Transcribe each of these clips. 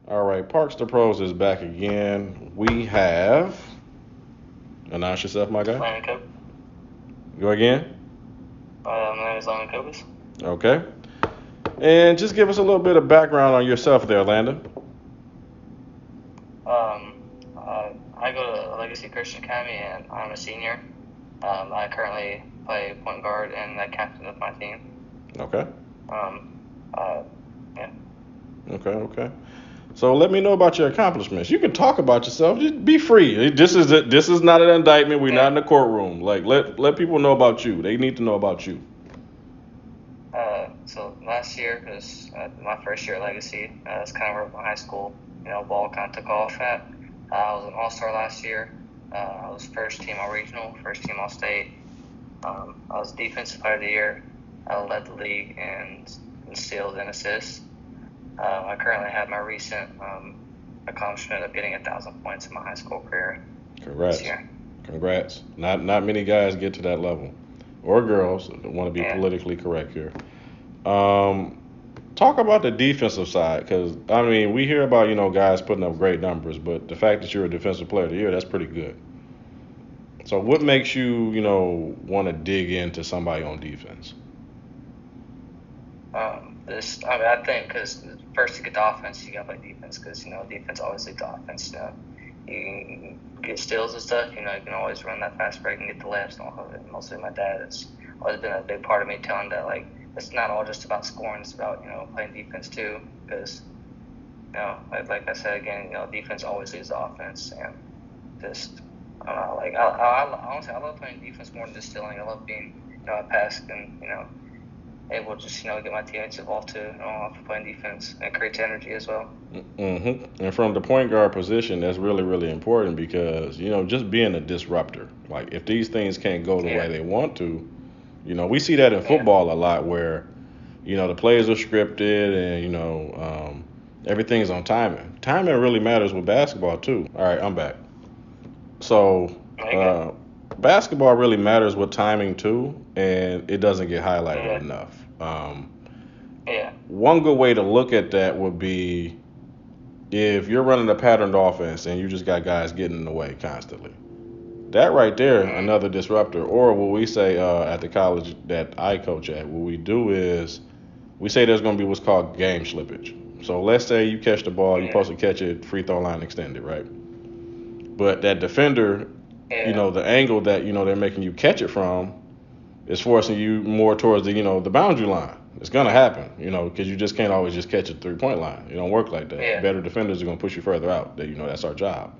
All right, Parks to Pros is back again. We have announce yourself, my guy. Landon Cope. Go again. My name is Landon Copass. Okay. And just give us a little bit of background on yourself there, Landon. I go to Legacy Christian Academy and I'm a senior. I currently play point guard and the captain of my team. Okay. Um, uh, yeah. Okay. So let me know about your accomplishments. You can talk about yourself. Just be free. This is not an indictment. We're not in the courtroom. Like let people know about you. They need to know about you. So last year was my first year at Legacy. That's kind of where my high school, ball kind of took off at. I was an all-star last year. I was first team all regional, first team all state. I was defensive player of the year. I led the league in steals and assists. I currently have my recent accomplishment of getting 1,000 points in my high school career this Congrats. year. Congrats. Not many guys get to that level, or girls. I want to be Yeah. politically correct here. Um, Talk about the defensive side, because I mean we hear about guys putting up great numbers, but the fact that you're a defensive player of the year, that's pretty good. So what makes you want to dig into somebody on defense? I think because first to get the offense, you got to play defense because defense always leads the offense. You get steals and stuff. You can always run that fast break and get the layups and all of it. Mostly my dad has always been a big part of me telling that like it's not all just about scoring. It's about playing defense too because like I said again, defense always leads the offense and just I don't know, like honestly I love playing defense more than just stealing. I love being a pass and able to just get my teammates involved too, off playing defense and it creates energy as well. And from the point guard position, that's really, really important because, just being a disruptor. Like, if these things can't go the way they want to, we see that in football a lot where, the plays are scripted and, everything's on timing. Timing really matters with basketball, too. All right, I'm back. So, uh, basketball really matters with timing, too, and it doesn't get highlighted enough. Yeah. One good way to look at that would be if you're running a patterned offense and you just got guys getting in the way constantly. That right there, another disruptor. Or what we say at the college that I coach at, what we do is we say there's going to be what's called game slippage. So let's say you catch the ball, you're supposed to catch it free throw line extended, right? But that defender, the angle that they're making you catch it from is forcing you more towards the boundary line. It's gonna happen, because you just can't always just catch a 3 point line. It don't work like that. Yeah. Better defenders are gonna push you further out. That's our job.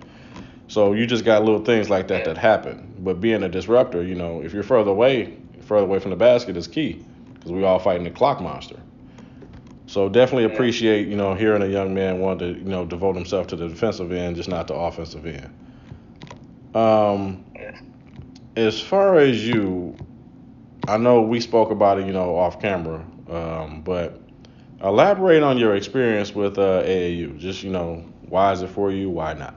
So you just got little things like that that happen. But being a disruptor, if you're further away from the basket is key because we all fighting the clock monster. So definitely appreciate hearing a young man want to devote himself to the defensive end, just not the offensive end. Um, as far as you, I know we spoke about it, off camera, but elaborate on your experience with AAU. Just, why is it for you? Why not?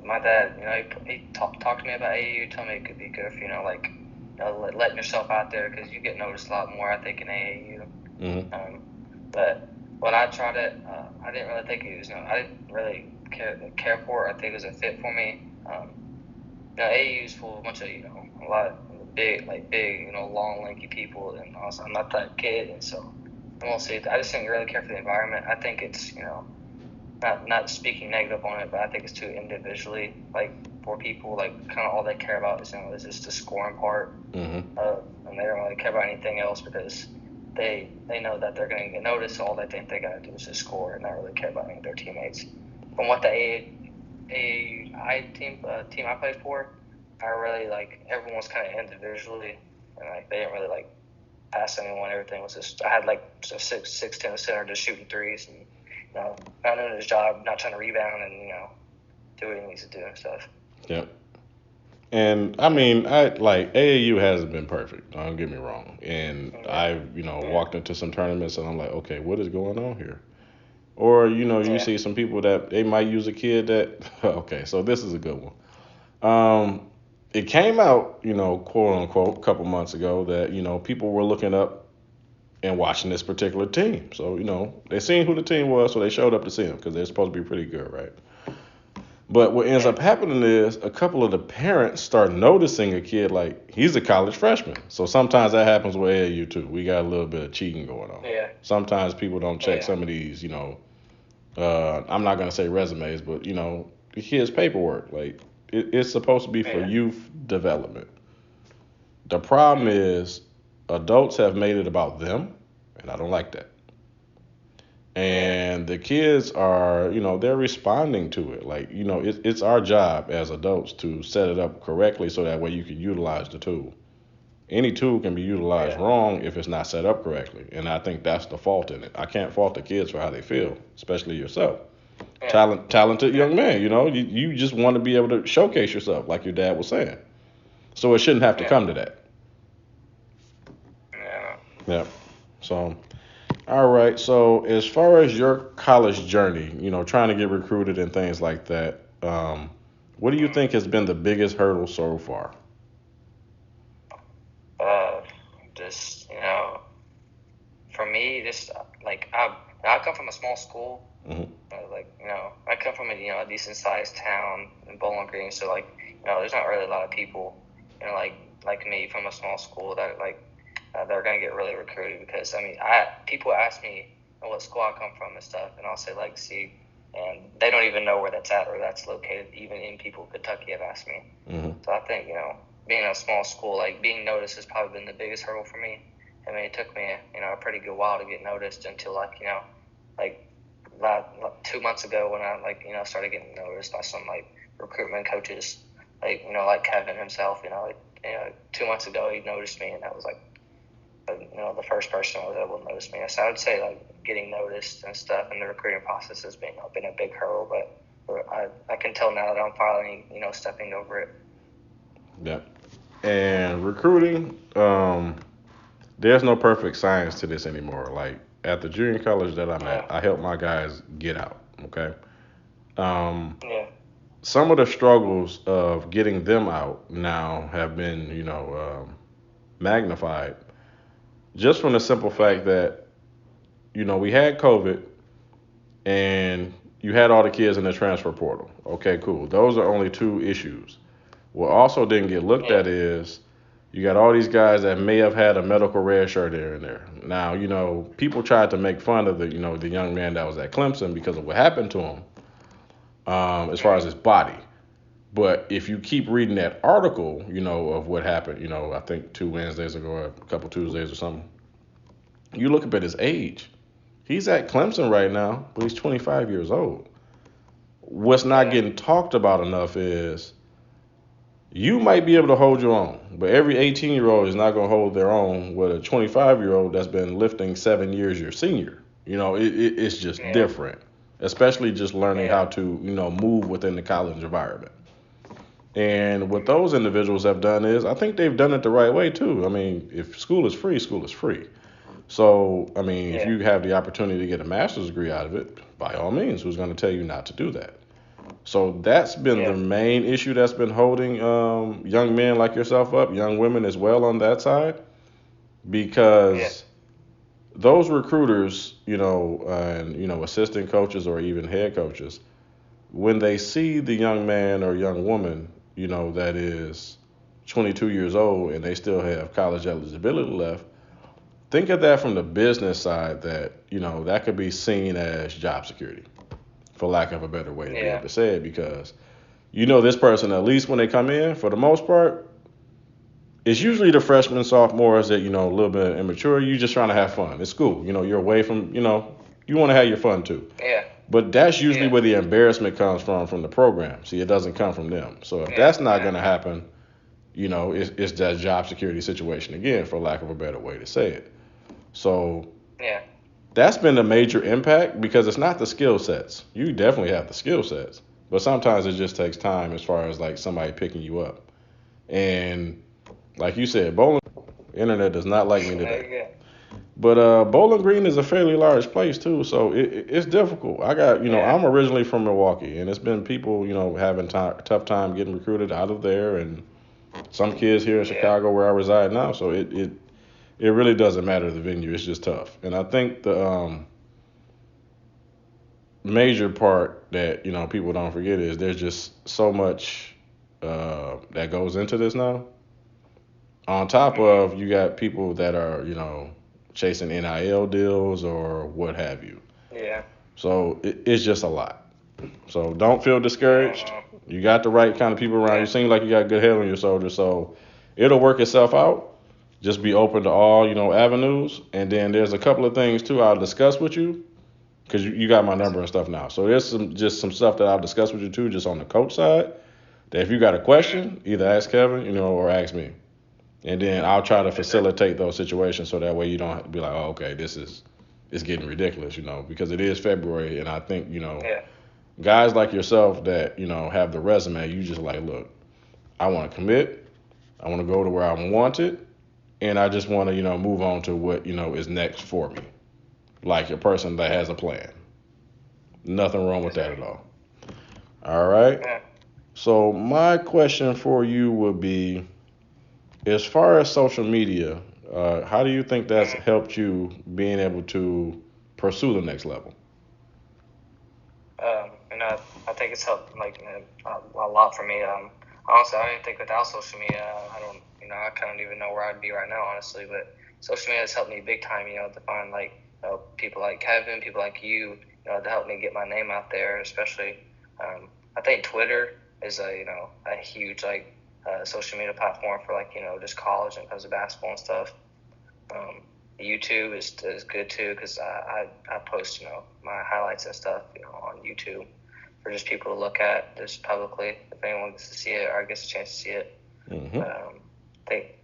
My dad, he talked to me about AAU, told me it could be good for, letting yourself out there because you get noticed a lot more, I think, in AAU. Mm-hmm. But when I tried it, I didn't really think it was, I didn't really care for it. I think it was a fit for me. AAU is full of a bunch of, a lot of big, long, lanky people, and also I'm not that kid, and so mostly I just didn't really care for the environment. I think it's, not speaking negative on it, but I think it's too individually, for people, kind of all they care about is just the scoring part, Mm-hmm. and they don't really care about anything else because they know that they're going to get noticed. So all they think they got to do is just score and not really care about any of their teammates. From what the AAI team I played for, I really everyone was kind of individually, and they didn't really pass anyone. Everything was just I had a 6'10" center just shooting threes and not doing his job, not trying to rebound and do what he needs to do and stuff. Yep. And I mean, I like AAU hasn't been perfect. Don't get me wrong. And I've walked into some tournaments and I'm like, okay, what is going on here? Or you see some people that they might use a kid that okay, so this is a good one. It came out, quote unquote, a couple months ago that people were looking up and watching this particular team. So, they seen who the team was, so they showed up to see them because they're supposed to be pretty good, right? But what ends Yeah. up happening is a couple of the parents start noticing a kid like he's a college freshman. So sometimes that happens with AAU too. We got a little bit of cheating going on. Yeah. Sometimes people don't check Yeah. some of these, I'm not gonna say resumes, but the kid's paperwork. Like it's supposed to be for Yeah. youth development. The problem is adults have made it about them, and I don't like that. Yeah. And the kids are, they're responding to it. Like, it's our job as adults to set it up correctly so that way you can utilize the tool. Any tool can be utilized Yeah. wrong if it's not set up correctly. And I think that's the fault in it. I can't fault the kids for how they feel, especially yourself. Yeah. Talented Yeah. young man, you just want to be able to showcase yourself, like your dad was saying. So it shouldn't have to Yeah. come to that. Yeah. Yeah. So all right. So as far as your college journey, trying to get recruited and things like that, what do you Mm. think has been the biggest hurdle so far? Uh, just for me, just like I come from a small school. Hmm. I come from a decent sized town in Bowling Green, so there's not really a lot of people, like me from a small school that they're gonna get really recruited because people ask me what school I come from and stuff, and I'll say Legacy, and they don't even know where that's at or that's located. Even in people in Kentucky have asked me, Hmm. so I think being in a small school, being noticed has probably been the biggest hurdle for me. I mean, it took me a pretty good while to get noticed until like about 2 months ago when I started getting noticed by some recruitment coaches, like Kevin himself. 2 months ago he noticed me, and that was the first person that was able to notice me. So I would say getting noticed and stuff, and the recruiting process has been a big hurdle, but I can tell now that I'm finally stepping over it. Yeah. And recruiting, there's no perfect science to this anymore. Like at the junior college that I'm at, Yeah. I help my guys get out. Okay. Um, Yeah. some of the struggles of getting them out now have been, magnified just from the simple Mm-hmm. fact that, we had COVID and you had all the kids in the transfer portal. Okay, cool. Those are only two issues. What also didn't get looked Yeah. at is you got all these guys that may have had a medical red shirt here and there. Now, people tried to make fun of the young man that was at Clemson because of what happened to him, as far as Mm-hmm. his body. But if you keep reading that article, of what happened, I think 2 Wednesdays ago or a couple Tuesdays or something, you look up at his age. He's at Clemson right now, but he's 25 years old. What's not Yeah. getting talked about enough is you might be able to hold your own, but every 18-year-old is not going to hold their own with a 25-year-old that's been lifting 7 years your senior. It's just Yeah. different, especially just learning Yeah. how to, move within the college environment. And what Mm-hmm. those individuals have done is, I think they've done it the right way too. I mean, if school is free, school is free. So, I mean, if Yeah. you have the opportunity to get a master's degree out of it, by all means, who's going to tell you not to do that? So that's been the Yeah. main issue that's been holding young men like yourself up, young women as well on that side, Yeah. because those recruiters, and assistant coaches or even head coaches, when they see the young man or young woman, that is 22 years old and they still have college eligibility left, think of that from the business side that, that could be seen as job security, for lack of a better way to be able Yeah. to say it, because this person, at least when they come in, for the most part, it's Mm-hmm. usually the freshmen, sophomores that, a little bit immature. You're just trying to have fun. It's school. You're away from, you want to have your fun too. Yeah. But that's usually Yeah. where the embarrassment comes from the program. See, it doesn't come from them. So if Yeah. that's not Yeah. going to happen, it's that job security situation again, for lack of a better way to say it. So Yeah. that's been a major impact because it's not the skill sets. You definitely have the skill sets, but sometimes it just takes time as far as like somebody picking you up. And like you said, Bowling, internet does not like me There today. you go. But Bowling Green is a fairly large place too, so it's difficult. I got, Yeah. I'm originally from Milwaukee, and it's been people, having tough time getting recruited out of there, and some kids here in Yeah. Chicago where I reside now. So it really doesn't matter the venue. It's just tough. And I think the major part that people don't forget is there's just so much that goes into this now. On top Mhm. of you got people that are chasing NIL deals or what have you. Yeah. So it's just a lot. So don't feel discouraged. Mhm. You got the right kind of people around you. Yeah. Seem like you got good head on your shoulders. So it'll work itself out. Just be open to all avenues. And then there's a couple of things too I'll discuss with you because you got my number and stuff now. So there's some stuff that I'll discuss with you too, just on the coach side. That if you got a Mhm. question, either ask Kevin, or ask me. And then I'll try to Yes, sir. facilitate those situations so that way you don't have to be like, oh, okay, this is it's getting ridiculous, because it is February, and I think Yeah. guys like yourself that have the resume, you just like, look, I want to commit, I want to go to where I want it, and I just want to move on to what is next for me, like a person that has a plan. Nothing wrong with Yes, that sir. at all. All right. Yeah. So my question for you would be, as far as social media, how do you think that's Mhm. helped you being able to pursue the next level? And I think it's helped like a lot for me. Honestly, I didn't think without social media, I don't, I kind of even know where I'd be right now, honestly. But social media has helped me big time, to find like people like Kevin, people like you, to help me get my name out there. Especially, I think Twitter is a huge like social media platform for like just college and comes to basketball and stuff. Um, YouTube is good too because I post my highlights and stuff on YouTube for just people to look at just publicly if anyone gets to see it or gets a chance to see it. Hmm.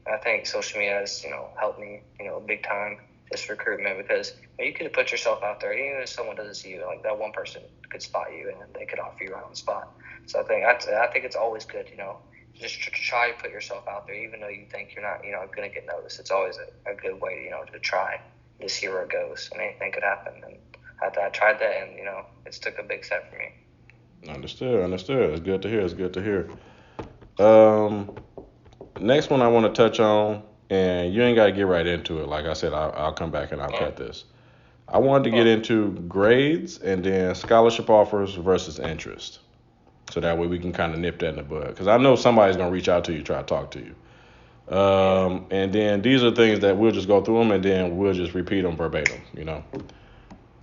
I think social media has helped me big time just recruitment because you could put yourself out there even if someone doesn't see you like that one person could spot you and they could offer you right on the spot. So I think it's always good just try to put yourself out there even though you think you're not going to get noticed. It's always a good way to try to see where it goes and anything could happen. And I tried that and it's took a big step for me. Understood. Understood. It's good to hear. It's good to hear. Um, Next one I want to touch on, and you ain't got to get right into it. Like I said, I'll come back and I'll Yeah. cut this. I wanted to get Cool. into grades and then scholarship offers versus interest. So that way we can kind of nip that in the bud. Because I know somebody's going to reach out to you, try to talk to you. Yeah. And then these are things that we'll just go through them and then we'll just repeat them verbatim. All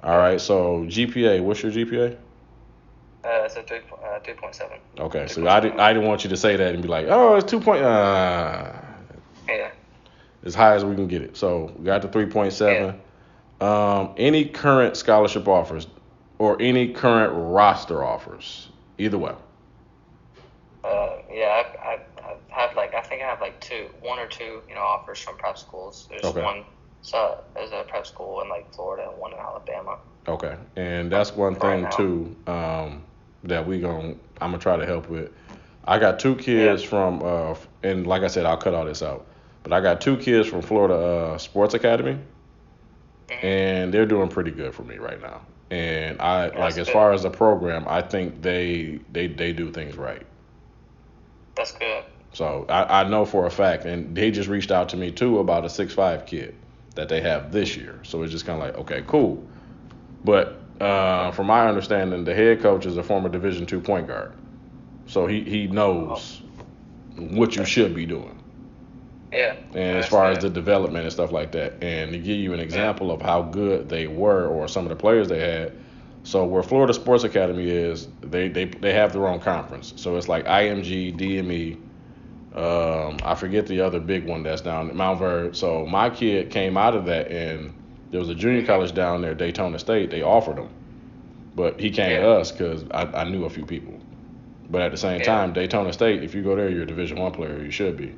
Yeah. right, so GPA, what's your GPA? It's a 3.7. Okay, so 3.7. I didn't want you to say that and be like, oh, it's 2 point, Yeah. as high as we can get it. So we got the Yeah. 3.7. Any current scholarship offers or any current roster offers, either way. Yeah. I've had like I think I have like one or two offers from prep schools. There's Okay, one. So there's a prep school in like Florida and one in Alabama okay, and that's one right thing now. too, that I'm gonna try to help with. I got two Yeah. kids from and like I said, I'll cut all this out. But I got two kids from Florida Sports Academy, Mhm. and they're doing pretty good for me right now. And I like That's as good. far as the program, I think they do things right. That's good. So I know for a fact, and they just reached out to me too about a 6'5" kid that they have this year. So it's just kind of like, okay, cool. But from my understanding, the head coach is a former Division II point guard, so he Oh, knows what you should be doing. yeah. And as That's far as good. the development and stuff like that, and to give you an Yeah. example of how good they were or some of the players they had. So where Florida Sports Academy is, they have their own conference. So it's like IMG, DME. I forget the other big one that's down at Mount Verde. So my kid came out of that, and there was a junior Mhm. college down there, Daytona State. They offered him, but he came to Yeah. us because I knew a few people. But at the same Yeah. time, Daytona State, if you go there, you're a Division I player. You should be.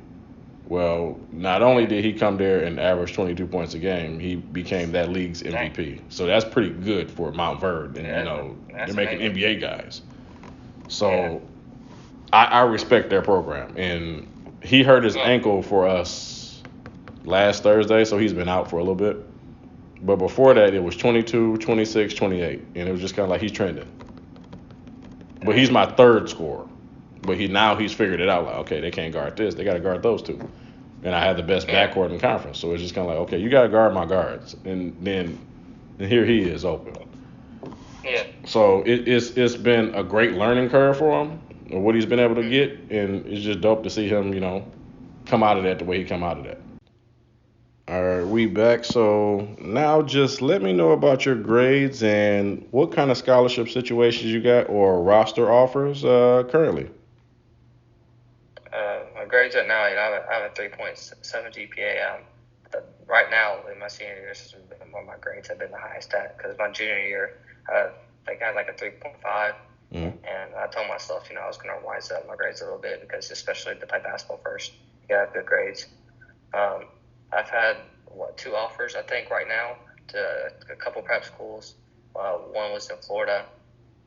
Well, not only Yeah. did he come there and average 22 points a game, he became that league's Dang. MVP. So that's pretty good for Mount Verde, and Yeah. they're That's making amazing. NBA guys. Yeah. So I respect their program, and he hurt his Yeah. ankle for us last Thursday, so he's been out for a little bit. But before Yeah. that, it was 22, 26, 28, and it was just kind of like he's trending. But Dang. he's my third scorer. But he's figured it out. Like, okay, they can't guard this; they got to guard those two. and I had the best Yeah. backcourt in conference. So it's just kind of like, okay, you got to guard my guards, and then here he is open. Yeah. So it's been a great learning curve for him, what he's been able to get, and it's just dope to see him, come out of that the way he come out of that. All right, we back. So now just let me know about your grades and what kind of scholarship situations you got or roster offers currently. My grades right now, I have a 3.7 GPA. Right now, in my senior year, this is when my grades have been the highest at. Because my junior year, I think I had like a 3.5. Mm-hmm. And I told myself, I was going to rise up my grades a little bit because, especially to play basketball first, you got to have good grades. I've had, two offers, I think, right now to a couple prep schools. One was in Florida,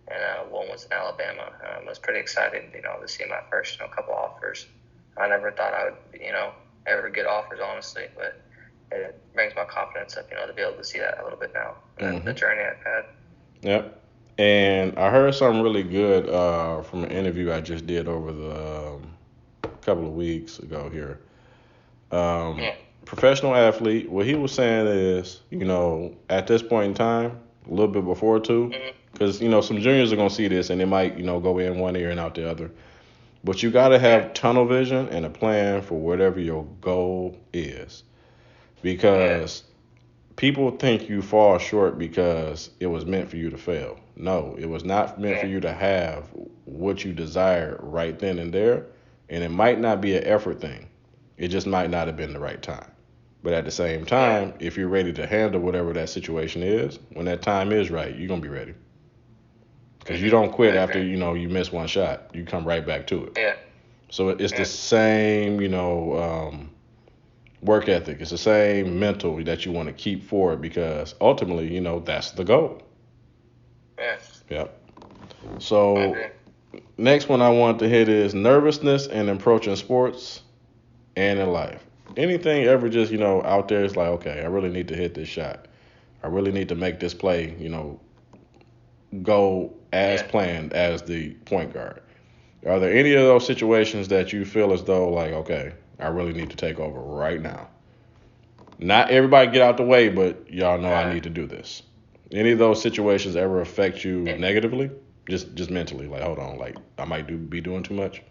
and one was in Alabama. I was pretty excited, to see my first, couple offers. I never thought I would, ever get offers, honestly, but it brings my confidence up, to be able to see that a little bit now, the journey I've had. Yep. And I heard something really good from an interview I just did over the couple of weeks ago here. Yeah. Professional athlete, what he was saying is, at this point in time, a little bit before too, because, some juniors are going to see this and they might, go in one ear and out the other. But you got to have tunnel vision and a plan for whatever your goal is. Because people think you fall short because it was meant for you to fail. No, it was not meant for you to have what you desired right then and there. And it might not be an effort thing. It just might not have been the right time. But at the same time, if you're ready to handle whatever that situation is, when that time is right, you're going to be ready. Because you don't quit after, you miss one shot. You come right back to it. Yeah. So it's the same, work ethic. It's the same mental that you want to keep forward because ultimately, that's the goal. Yeah. Yep. So next one I want to hit is nervousness and approaching sports and in life. Anything ever just, out there is like, okay, I really need to hit this shot. I really need to make this play, go as planned as the point guard. Are there any of those situations that you feel as though like, okay, I really need to take over right now? Not everybody get out the way, but y'all know I need to do this. Any of those situations ever affect you negatively? Just mentally, like hold on, like I might be doing too much.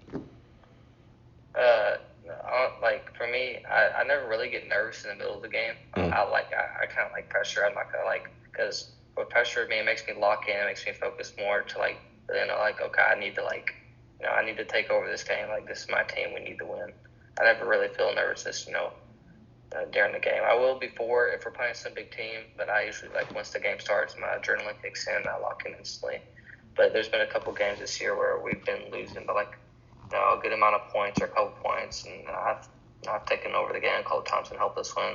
Like for me, I never really get nervous in the middle of the game. I kind of like pressure. I'm not gonna because with pressure, it makes me lock in. It makes me focus more to okay, I need to I need to take over this game. Like this is my team. We need to win. I never really feel nervousness, during the game. I will before if we're playing some big team, but I usually once the game starts, my adrenaline kicks in. I lock in instantly. But there's been a couple games this year where we've been losing, but a good amount of points or a couple points, and I've taken over the game a couple times and helped us win.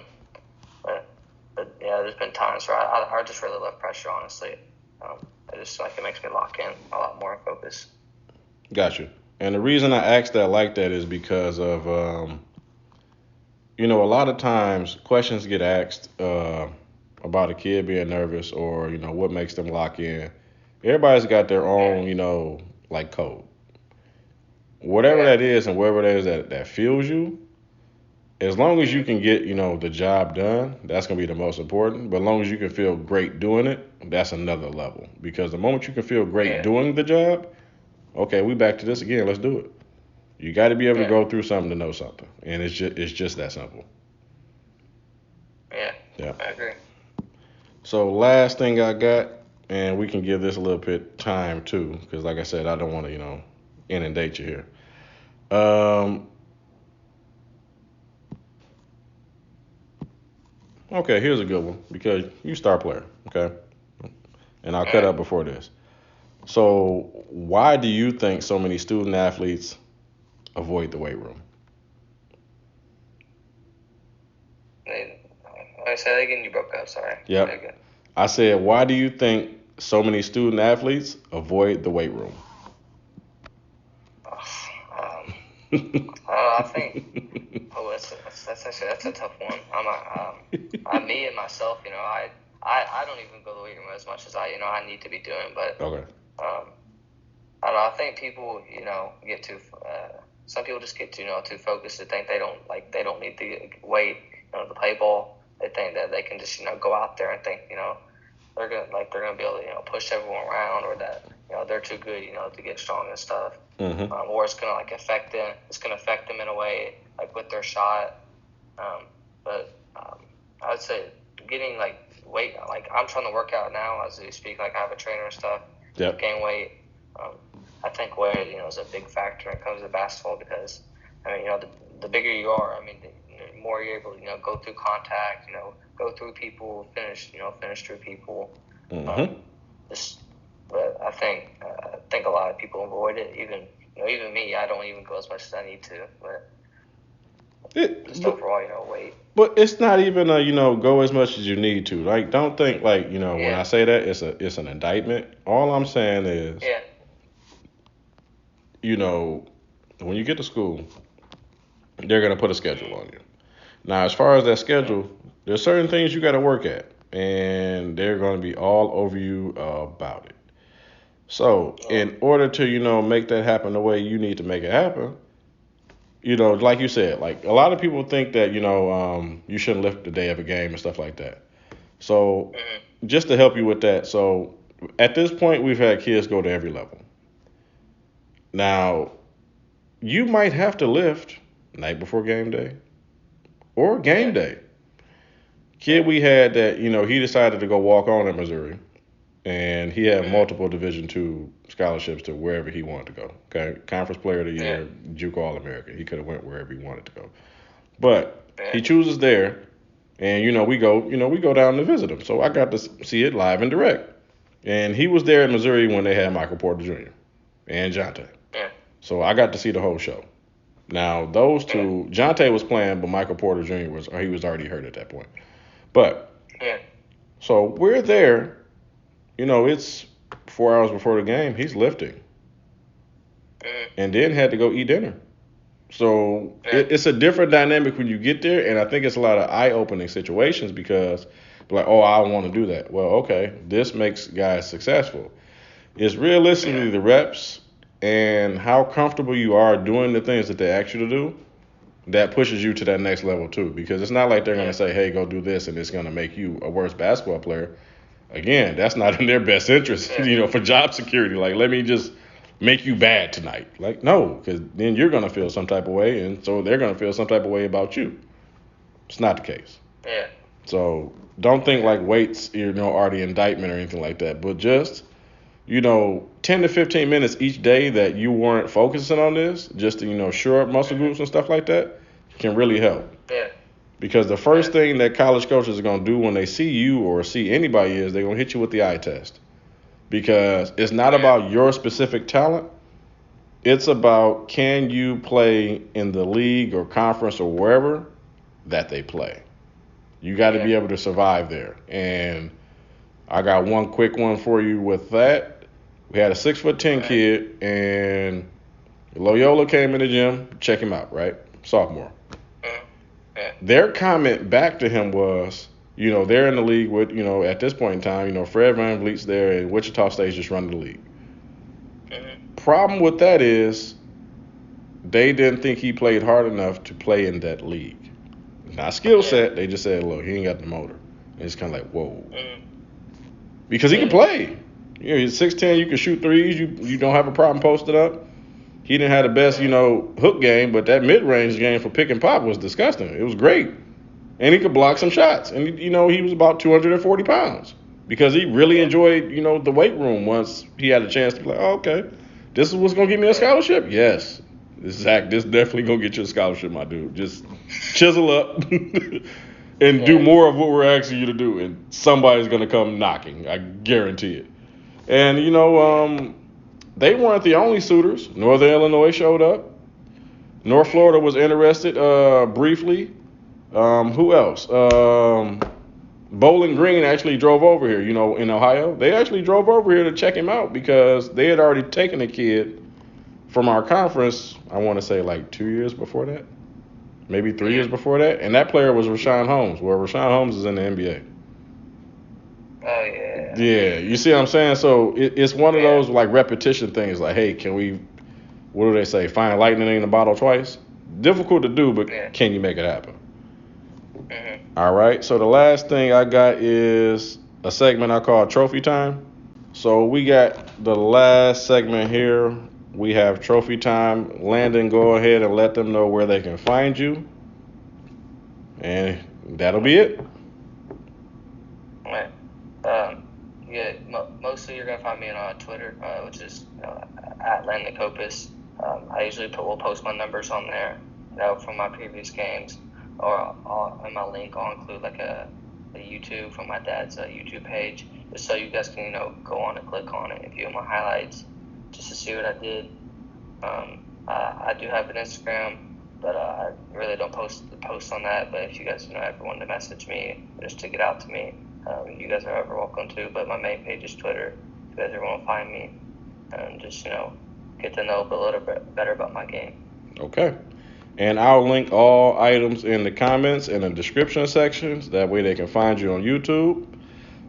But yeah, there's been times where I just really love pressure, honestly. I just it makes me lock in a lot more and focus. Gotcha. And the reason I asked that like that is because of a lot of times questions get asked about a kid being nervous or what makes them lock in. Everybody's got their own code. Whatever that is and wherever it is that fuels you, as long as you can get, the job done, that's going to be the most important. But as long as you can feel great doing it, that's another level. Because the moment you can feel great doing the job, okay, we back to this again. Let's do it. You got to be able to go through something to know something. And it's just that simple. Yeah, I agree. So last thing I got, and we can give this a little bit time too, because like I said, I don't want to, inundate you here. Okay, here's a good one because you star player, okay? And I'll cut up before this. So why do you think so many student athletes avoid the weight room? I said that again, you broke up, sorry. Yep. I said, why do you think so many student athletes avoid the weight room? I think. That's a tough one. Me and myself, I don't even go to the weight room as much as I need to be doing. But okay. I don't know. I think people, get too some people just get too focused to think they don't need to wait to play ball. They think that they can just go out there and think they're gonna be able to push everyone around, or that they're too good to get strong and stuff. Mm-hmm. Or it's gonna affect them. It's gonna affect them in a way with their shot. But I would say getting weight. I'm trying to work out now as we speak. I have a trainer and stuff. Yep. Gain weight. I think weight is a big factor when it comes to basketball, because the bigger you are, the more you're able to go through contact, go through people, finish through people. Mm-hmm. But I think a lot of people avoid it. Even me, I don't even go as much as I need to. But just overall, weight. But it's not even go as much as you need to. Don't think when I say that it's an indictment. All I'm saying is when you get to school, they're gonna put a schedule on you. Now, as far as that schedule, there's certain things you got to work at, and they're going to be all over you about it. So, in order to make that happen the way you need to make it happen, like you said, a lot of people think that you shouldn't lift the day of a game and stuff like that. So, just to help you with that, so at this point, we've had kids go to every level. Now, you might have to lift night before game day or game day. Kid we had that, he decided to go walk on in Missouri, and he had multiple Division II scholarships to wherever he wanted to go. Okay, Conference Player of the Year, JUCO All-American. He could have went wherever he wanted to go, but he chooses there, and we go down to visit him. So I got to see it live and direct, and he was there in Missouri when they had Michael Porter Jr. and Jonte. So I got to see the whole show. Now, those two, Jonte was playing, but Michael Porter Jr. was already hurt at that point. But, so we're there, it's 4 hours before the game. He's lifting. And then had to go eat dinner. So it's a different dynamic when you get there, and I think it's a lot of eye-opening situations because, I want to do that. Well, okay, this makes guys successful. It's realistically the reps and how comfortable you are doing the things that they ask you to do that pushes you to that next level too, because it's not like they're going to say, hey, go do this, and it's going to make you a worse basketball player. Again, that's not in their best interest, for job security. Let me just make you bad tonight. No, because then you're going to feel some type of way, and so they're going to feel some type of way about you. It's not the case. Yeah. So don't think weights, are the indictment or anything like that, but just 10 to 15 minutes each day that you weren't focusing on this, just to, shore up muscle groups and stuff like that, can really help. Yeah. Because the first thing that college coaches are going to do when they see you or see anybody is they're going to hit you with the eye test. Because it's not about your specific talent. It's about, can you play in the league or conference or wherever that they play. You got to be able to survive there. And I got one quick one for you with that. We had a 6'10" kid, and Loyola came in the gym, check him out, right? Sophomore. Their comment back to him was, they're in the league with, at this point in time, Fred VanVleet's there, and Wichita State's just running the league. Problem with that is they didn't think he played hard enough to play in that league. Not skill set, they just said, look, he ain't got the motor. And it's kind of whoa. Because he can play. He's 6'10", you can shoot threes, you don't have a problem posted up. He didn't have the best, hook game, but that mid-range game for pick and pop was disgusting. It was great. And he could block some shots. And, he was about 240 pounds because he really enjoyed, the weight room once he had a chance to be like, oh, okay, this is what's going to give me a scholarship? Yes. Zach, this definitely going to get you a scholarship, my dude. Just chisel up and do more of what we're asking you to do, and somebody's going to come knocking. I guarantee it. And, they weren't the only suitors. Northern Illinois showed up. North Florida was interested briefly. Who else? Bowling Green actually drove over here, in Ohio. They actually drove over here to check him out because they had already taken a kid from our conference, I want to say 2 years before that. Maybe 3 years before that. And that player was Rashawn Holmes, where Rashawn Holmes is in the NBA. Oh, yeah. Yeah, you see what I'm saying? So it's one of those repetition things. Hey, can we what do they say? Find lightning in a bottle twice. Difficult to do, but Yeah. can you make it happen? Mm-hmm. All right. So the last thing I got is a segment I call Trophy Time. So we got the last segment here. We have Trophy Time. Landon, go ahead and let them know where they can find you. And that'll be it. All right. Yeah, mostly you're gonna find me on Twitter, which is at Landon Copass. I usually will post my numbers on there, from my previous games, or in my link I'll include like a YouTube from my dad's YouTube page, just so you guys can go on and click on it and view my highlights, just to see what I did. I do have an Instagram, but I really don't post on that. But if you guys ever want to message me just to get out to me, you guys are ever welcome to. But my main page is Twitter. If you guys ever want to find me, and just get to know a little bit better about my game. Okay. And I'll link all items in the comments and the description sections. That way they can find you on YouTube.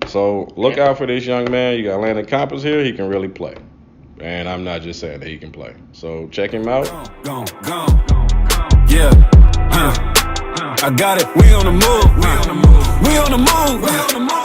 So look out for this young man. You got Landon Copass here. He can really play. And I'm not just saying that he can play. So check him out. Gone. Yeah. I got it. We on the move. We on the move.